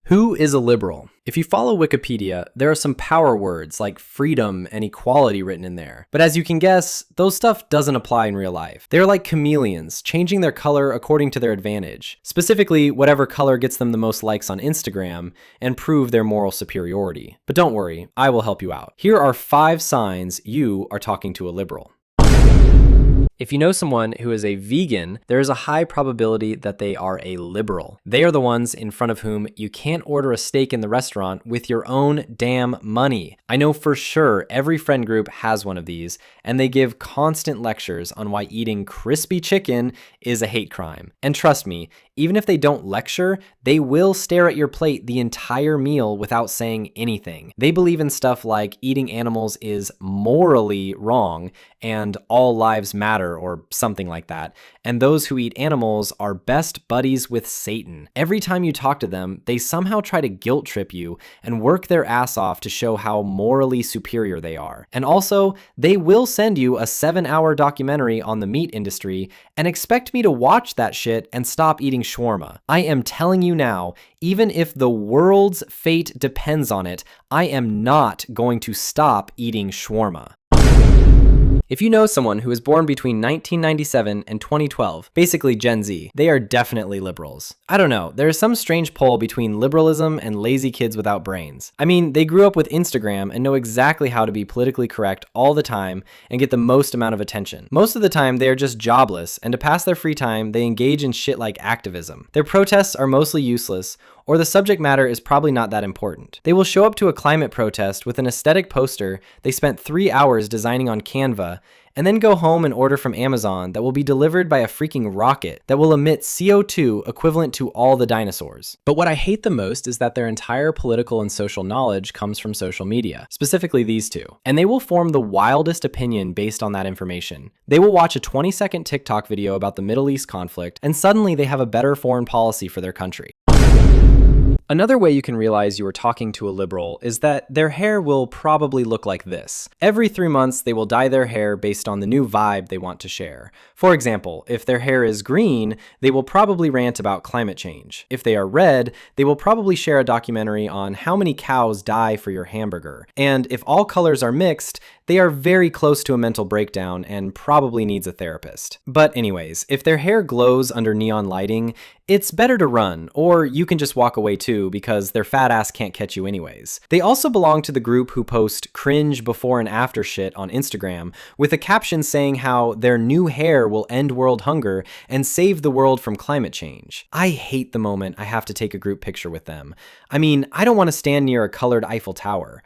Who is a liberal? If you follow Wikipedia, there are some power words like freedom and equality written in there. But as you can guess, those stuff doesn't apply in real life. They're like chameleons, changing their color according to their advantage. Specifically, whatever color gets them the most likes on Instagram and prove their moral superiority. But don't worry, I will help you out. Here are 5 signs you are talking to a liberal. If you know someone who is a vegan, there is a high probability that they are a liberal. They are the ones in front of whom you can't order a steak in the restaurant with your own damn money. I know for sure every friend group has one of these, and they give constant lectures on why eating crispy chicken is a hate crime. And trust me, even if they don't lecture, they will stare at your plate the entire meal without saying anything. They believe in stuff like eating animals is morally wrong and all lives matter or something like that. And those who eat animals are best buddies with Satan. Every time you talk to them, they somehow try to guilt trip you and work their ass off to show how morally superior they are. And also, they will send you a 7-hour documentary on the meat industry and expect me to watch that shit and stop eating shawarma. I am telling you now, even if the world's fate depends on it, I am not going to stop eating shawarma. If you know someone who was born between 1997 and 2012, basically Gen Z, they are definitely liberals. I don't know, there is some strange pull between liberalism and lazy kids without brains. I mean, they grew up with Instagram and know exactly how to be politically correct all the time and get the most amount of attention. Most of the time, they are just jobless, and to pass their free time, they engage in shit like activism. Their protests are mostly useless, or the subject matter is probably not that important. They will show up to a climate protest with an aesthetic poster they spent 3 hours designing on Canva, and then go home and order from Amazon that will be delivered by a freaking rocket that will emit CO2 equivalent to all the dinosaurs. But what I hate the most is that their entire political and social knowledge comes from social media, specifically these two. And they will form the wildest opinion based on that information. They will watch a 20-second TikTok video about the Middle East conflict, and suddenly they have a better foreign policy for their country. Another way you can realize you are talking to a liberal is that their hair will probably look like this. Every 3 months, they will dye their hair based on the new vibe they want to share. For example, if their hair is green, they will probably rant about climate change. If they are red, they will probably share a documentary on how many cows die for your hamburger. And if all colors are mixed, they are very close to a mental breakdown and probably needs a therapist. But anyways, if their hair glows under neon lighting, it's better to run, or you can just walk away too because their fat ass can't catch you anyways. They also belong to the group who post cringe before and after shit on Instagram with a caption saying how their new hair will end world hunger and save the world from climate change. I hate the moment I have to take a group picture with them. I mean, I don't want to stand near a colored Eiffel Tower.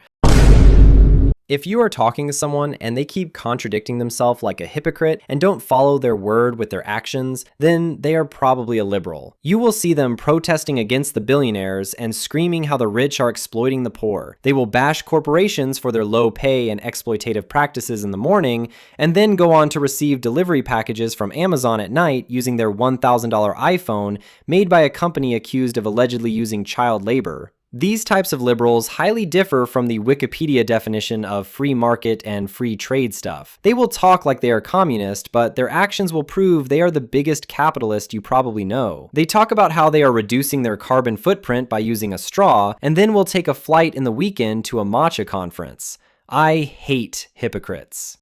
If you are talking to someone and they keep contradicting themselves like a hypocrite and don't follow their word with their actions, then they are probably a liberal. You will see them protesting against the billionaires and screaming how the rich are exploiting the poor. They will bash corporations for their low pay and exploitative practices in the morning, and then go on to receive delivery packages from Amazon at night using their $1,000 iPhone made by a company accused of allegedly using child labor. These types of liberals highly differ from the Wikipedia definition of free market and free trade stuff. They will talk like they are communist, but their actions will prove they are the biggest capitalist you probably know. They talk about how they are reducing their carbon footprint by using a straw, and then will take a flight in the weekend to a matcha conference. I hate hypocrites.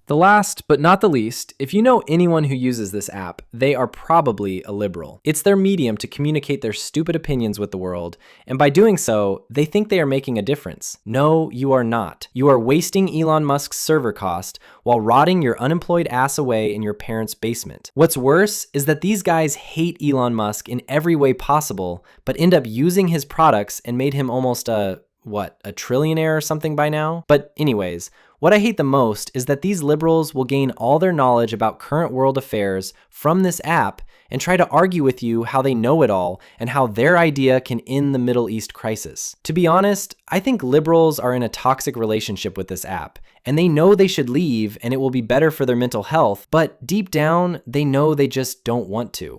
The last, but not the least, if you know anyone who uses this app, they are probably a liberal. It's their medium to communicate their stupid opinions with the world, and by doing so, they think they are making a difference. No, you are not. You are wasting Elon Musk's server cost while rotting your unemployed ass away in your parents' basement. What's worse is that these guys hate Elon Musk in every way possible, but end up using his products and made him almost a trillionaire or something by now? But anyways, what I hate the most is that these liberals will gain all their knowledge about current world affairs from this app and try to argue with you how they know it all and how their idea can end the Middle East crisis. To be honest, I think liberals are in a toxic relationship with this app, and they know they should leave and it will be better for their mental health, but deep down, they know they just don't want to.